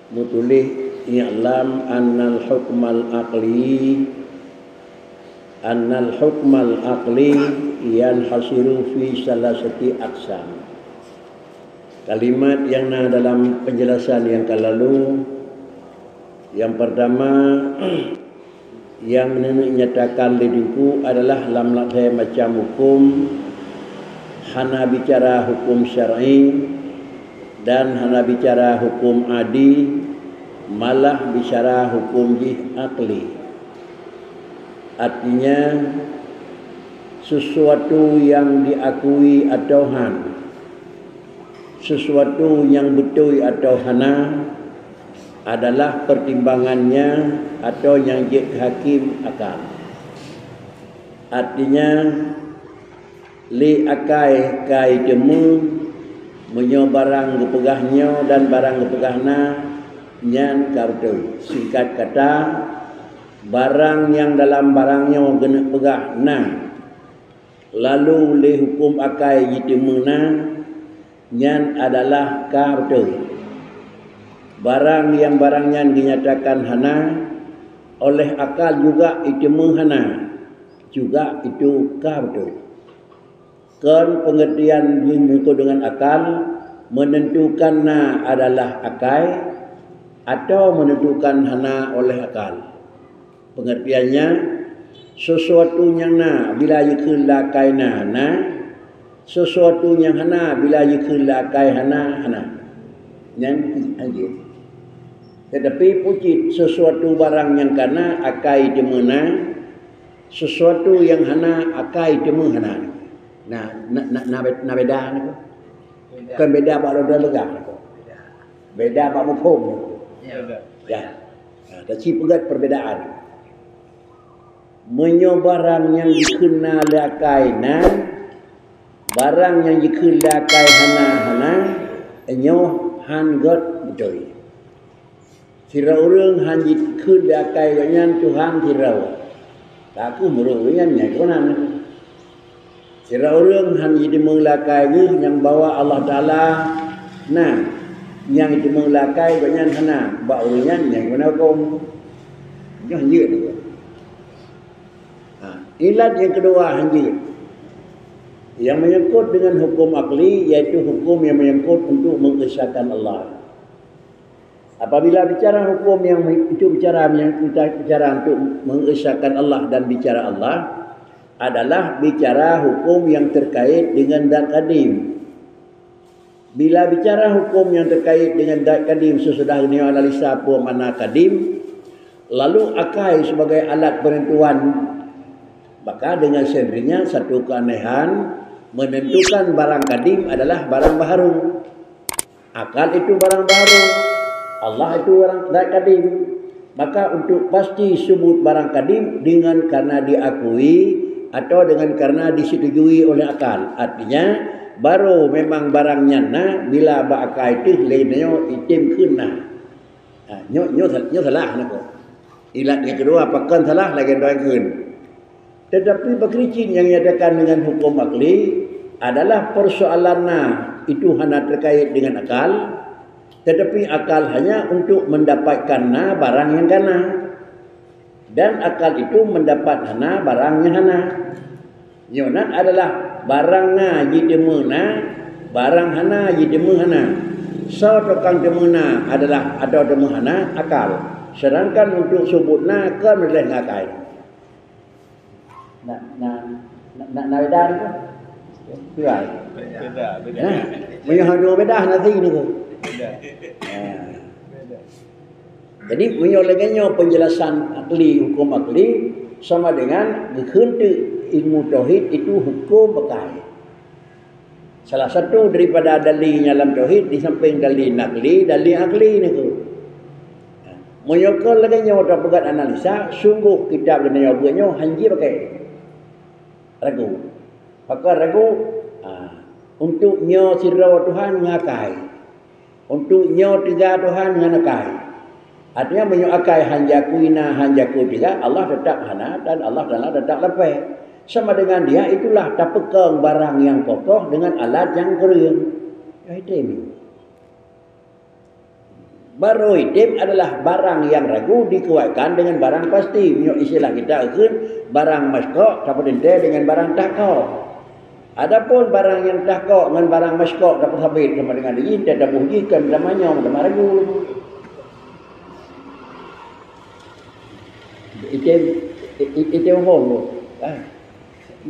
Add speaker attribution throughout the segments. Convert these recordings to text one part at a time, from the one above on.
Speaker 1: Mutulih i'lam annal hukmal aqli yanhasiru fi salasati aqsam. Kalimat yang dalam penjelasan yang lalu, yang pertama yang menyatakan lidinku adalah lam lakai macam hukum, hana bicara hukum syar'i dan hana bicara hukum adi, malah bicara hukum akli. Artinya sesuatu yang diakui atau sesuatu yang betul atau hana adalah pertimbangannya atau yang jadi hakim akal. Artinya li akai kai temu menyo barang gepegahnya dan barang gepegahna nyan kartu. Singkat kata, barang yang dalam barangnya gena pegah lalu li hukum akai jitemuna nyan adalah kartu. Barang yang barangnya dinyatakan hana oleh akal juga itu menghana, juga itu kartu. Kan pengertian mengikut dengan akal menentukan adalah akai atau menentukan hana oleh akal. Pengertiannya sesuatu yang bila yukulakai sesuatu yang hana bila yukulakai hana. Yang anjir. Tetapi pucit sesuatu barang yang kana akai demena, sesuatu yang hana akai demena. Na beda ni ko. Kan beda ba lo lega ko. Beda ba hukum. Ya. Tapi pegat perbedaan. Menyo barang yang dikenal akai barang yang dikenal akai hana enyo hangot betul. Sira urang hanjit keun akai ganyan Tuhan sirau. Aku merungan nya konan. Sira urang hanjit menglakai yang bawa Allah Taala yang itu menglakai ganyan hana ba uringan yang mana kom. Jangan je tu. Ilat yang kedua hanjit yang menyangkut dengan hukum akli, yaitu hukum yang menyangkut untuk mengesahkan Allah. Apabila bicara hukum yang itu bicara untuk mengesahkan Allah dan bicara Allah adalah bicara hukum yang terkait dengan dat kadim. Bila bicara hukum yang terkait dengan dat kadim sesudah ini analisa apa makna kadim, lalu akai sebagai alat penentuan, maka dengan sendirinya satu keanehan menentukan barang kadim adalah barang baharu. Akal itu barang baharu, Allah itu barang kadim. Maka untuk pasti sebut barang kadim dengan karena diakui atau dengan karena disetujui oleh akal. Artinya baru memang barangnya bila akal itu lainnya itim kena. Nyo salah nako. Ilat yang kedua apakan salah lagi doang kun. Tetapi berkericin yang diadakan dengan hukum akli adalah persoalan itu hanya terkait dengan akal, tetapi akal hanya untuk mendapatkan barang yang kana, dan akal itu mendapat barang yang hana. Yonan adalah barang jidemuna, barang hana jidemu hana. So tukang demuna adalah ada demu hana akal. Sedangkan untuk sebutna kan boleh ngakai. Nak beda ni ke? Beda. Punya dua beda nanti ni ke? Beda. Jadi punya laginya penjelasan akli, hukum akli sama dengan berhenti ilmu tauhid itu hukum bekai. Salah satu daripada dalil dalam tauhid di samping dalil nakli, dalil akli ni ke. Menyokol laginya waktu pegat analisa, sungguh kitab dan nyawabannya hanji pakai ragu. Pakai ragu untuk nyo sirau Tuhan ngakai. Untuk nyo tiga Tuhan ngakai. Artinya menyoakai hanjaku tiga, Allah tetap hana dan Allah tetap lepas. Sama dengan dia itulah tapekeng barang yang kokoh dengan alat yang kering. Ya itu. Baru hidup adalah barang yang ragu dikuatkan dengan barang pasti. Minyak istilah kita akan barang maskok dapat dente dengan barang takok. Adapun barang yang takok dengan barang maskok dapat habis sama dengan ini tidak bujikan namanya sama ragu. Itu hong.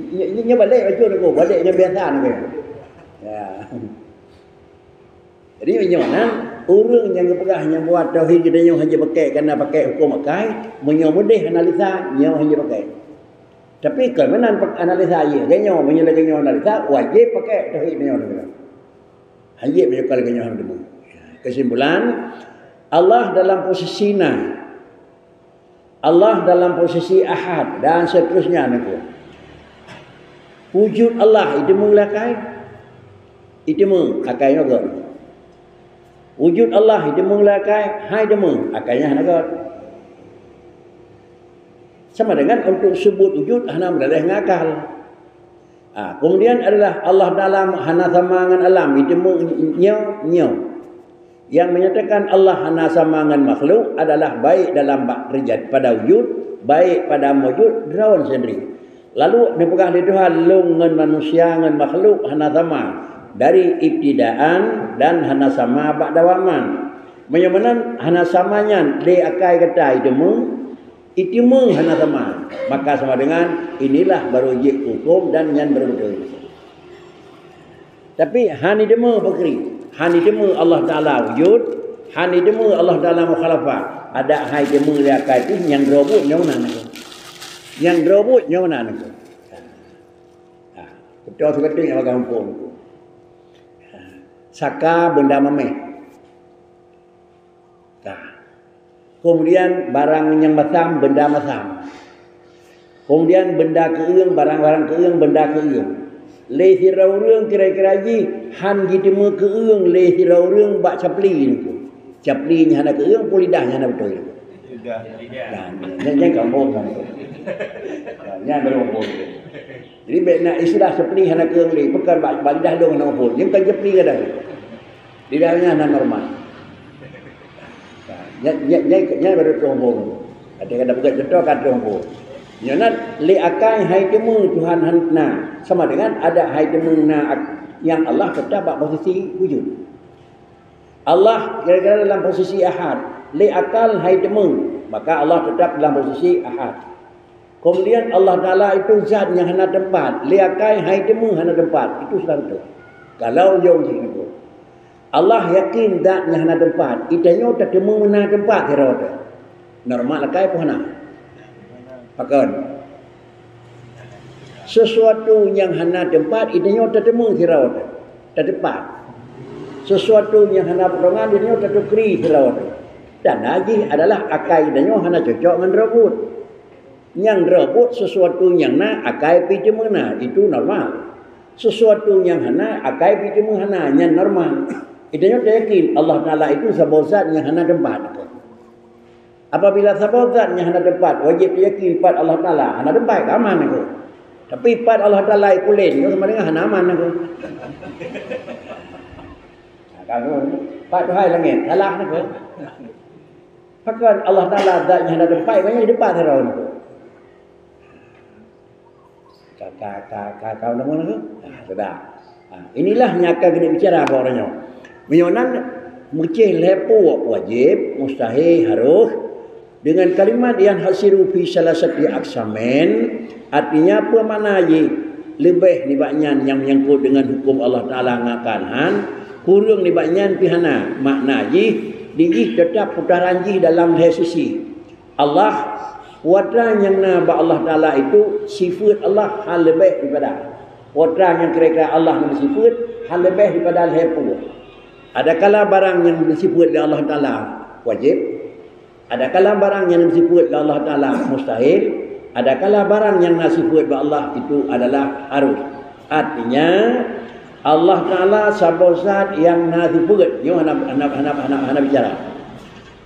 Speaker 1: Ini balik baju ni ko, balik yang biasa ni. Ya. Jadi bagaimana orang yang berpegang yang buat tauhid kita yang hanya pakai kerana pakai hukum akai, mudah analisa yang hanya pakai. Tapi kalau mana analisa ye, ganyo menyelesaikan analisa wajib pakai tauhid ni orang. Hanya menyekal ganyo ham demu. Kesimpulan, Allah dalam posisi Allah dalam posisi ahad dan seterusnya niku. Wujud Allah itu menglakai, itu mengakai juga. Wujud Allah itu menglakai, hai demu akainya naga. Sama dengan untuk sebut wujud hana berada ngakal. Kemudian adalah Allah dalam hana samangan alam itu nyo. Yang menyatakan Allah hana samangan makhluk adalah baik dalam derajat pada wujud, baik pada wujud drawn sendiri. Lalu dipegah di Tuhan lungan manusia dengan makhluk hana sama dari ibtidaan dan hana sama ba'da waman. Menyamanan hana samanya le akai kata itimu hana sama. Maka sama dengan inilah baru jik hukum dan yang berbeda. Tapi hani demu bakri. Hani demu Allah Ta'ala wujud, hani demu Allah Ta'ala mukhalafah. Ada hai demu dia kait yang robot yang mana? Yang robot yang mana? Betul sekali yang agak kampung. Saka benda memeh. Kemudian barang yang masam, benda masam. Kemudian benda keung, barang-barang keung, benda keung. Le hirau reung kira-kira ji han gitu me keung le hirau reung bak capli niku. Capli nya hana keung pulidahnya hana betul. Lidah. Yang kampung kan. Yang berompol. Jadi nak istilah capli hana keung le pekan bak lidah dong hana ompol. Yang kan capli kadang. Lidahnya hana normal. Yang berompol. Ada bukan contoh kan ompol. Yanat li akai hai temu Tuhan hanna sama dengan ada hai temu na yang Allah tetap pada posisi wujud. Allah kira-kira dalam posisi ahad, li akal hai temu, maka Allah tetap dalam posisi ahad. Kemudian Allah Taala itu zat yang hana tempat, li akai hai temu hana tempat, itu sudah betul. Kalau jauh itu Allah yakin zat yang hana tempat, itanya tak temu mana tempat kira-kira. Normal akai pun hana. Pakan sesuatu yang hana tempat idenya tertemu sirawat terdepan. Sesuatu yang hana pertongan idenya tertukri sirawat. Dan lagi adalah akai idenya hana cocok dengan rebut. Yang rebut sesuatu yang na akai pi mana itu normal. Sesuatu yang hana akai pi hana yang normal. Idenya yakin Allah Taala itu sabozat yang hana tempat. Apabila sabazat yang hana tempat, wajib yakin pat Allah Ta'ala. Hana tempat, aman aku. Tapi pat Allah Ta'ala itu lain, sama dengan hana aman aku. Kalau pat Tuhan langit, salah aku. Pakan Allah Ta'ala zat yang hana tempat, banyak di depan terau aku. Kau nama aku? Sudah. Inilah yang akan kita bicara apa orangnya. Menyonan, mungkin lepo wajib, mustahil, harus. Dengan kalimat yang hasiru fi salasati aksamen, artinya apa makna ye? Lebih nibaknyan yang menyangkut dengan hukum Allah Taala ngakanhan, kurang nibaknyan pihana. Makna ye digih tetap putaran ji dalam sisi. Allah wadran yang naba Allah Taala itu sifat Allah hal lebih daripada. Wadran yang kira-kira Allah nama sifat hal lebih daripada lepo. Adakala barang yang bersifat oleh Allah Taala wajib? Adakala barang yang disebut oleh Allah Ta'ala mustahil, adakala barang yang disebut oleh Allah itu adalah harus. Artinya Allah Ta'ala sabozat yang disebut, yo hana bicara.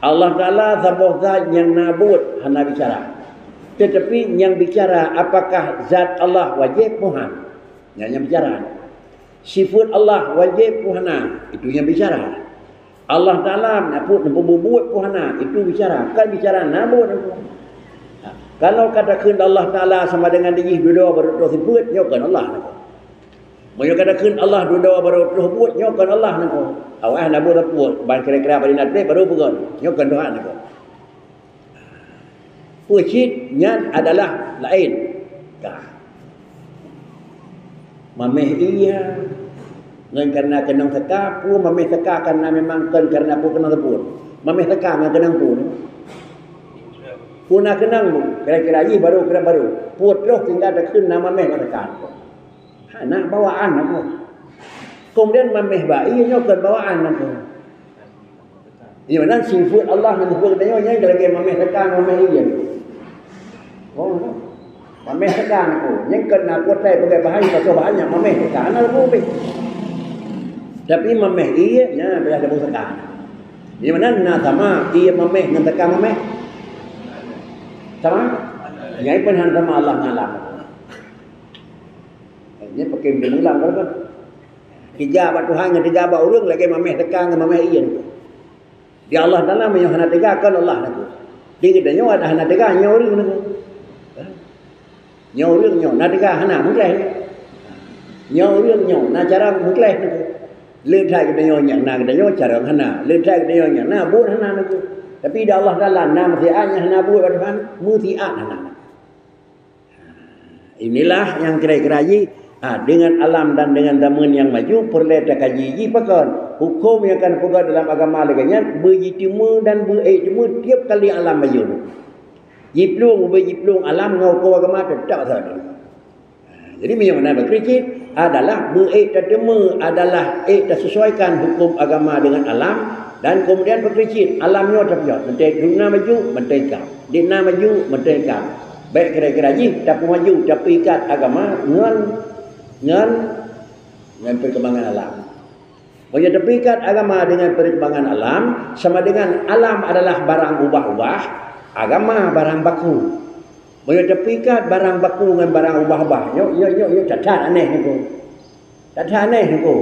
Speaker 1: Allah Ta'ala sabozat yang nabut hana bicara. Tetapi yang bicara apakah zat Allah wajib muhan? Yang bicara. Sifat Allah wajib muhana, itu yang bicara. Allah Ta'ala nak buat puhana itu bicara, kan bicara nabut. Kalau katakan Allah Ta'ala sama dengan diri dua baru tersebut, nyokan Allah nak. Mau katakan Allah dua baru tersebut, nyokan Allah nak. Awak nak buat apa? Ban kira-kira pada nanti baru bukan, nyokan doa nak. Pucitnya adalah lain. Mameh iya ngan karena kenang teka pu mameh teka karena memang kan karena pu kenang tepur mameh teka ngan kenang pu nak kenang kira-kira ini baru pu terus tinggal ada kun nama mameh teka nak bawaan aku kemudian mameh ba iya nyokan bawaan aku iya mana sifat Allah menyebut katanya lagi mameh teka mameh iya mameh tekan aku yang kena kuatai pakai bahan pasal bahannya mameh tekan aku tapi mameh iya nya biasa ada tekan di mana na sama iya mameh dengan tekan mameh sama nyai penhan sama Allah ngalam ini pakai berulang berapa dijawab Tuhan yang dijawab orang lagi mameh tekan dengan mameh iya di Allah Taala menyuhana tegakan Allah aku dia nyo ada hana tekan nya orang aku nhiều riêng nhỏ na tiga hana mungkin nhiều riêng nhỏ na cara mungkin lên thay cái nhỏ nhận na cái nhỏ cara hana lên thay cái nhỏ nhận na buat hana itu tapi dah Allah Taala nama tiada hana buat Tuhan mutiat hana inilah yang kira-kira dengan alam dan dengan zaman yang maju perlu kita kaji pakon hukum yang akan pegang dalam agama laganya berjitimu dan beriktimu tiap kali alam maju Jiplung alam ngau kau agama tetap sahaja. Jadi mana berkritik adalah beriktimu adalah sesuaikan hukum agama dengan alam dan kemudian berkritik alamnya terpijak. Menteri dunia maju, menteri kau. Dina maju, menteri kau. Baik kira-kira tapi maju tapi ikat agama dengan perkembangan alam. Punya tepikat agama dengan perkembangan alam sama dengan alam adalah barang ubah-ubah. Agama barang baku. Boleh tepikat barang baku dengan barang ubah-ubah. Yo cacat aneh ni ko. Cacat aneh ni ko.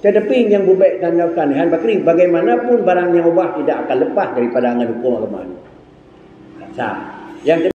Speaker 1: Tetapi yang bubek dan lakukan Han Bakri bagaimanapun barang yang ubah tidak akan lepas daripada hukum agama. Yang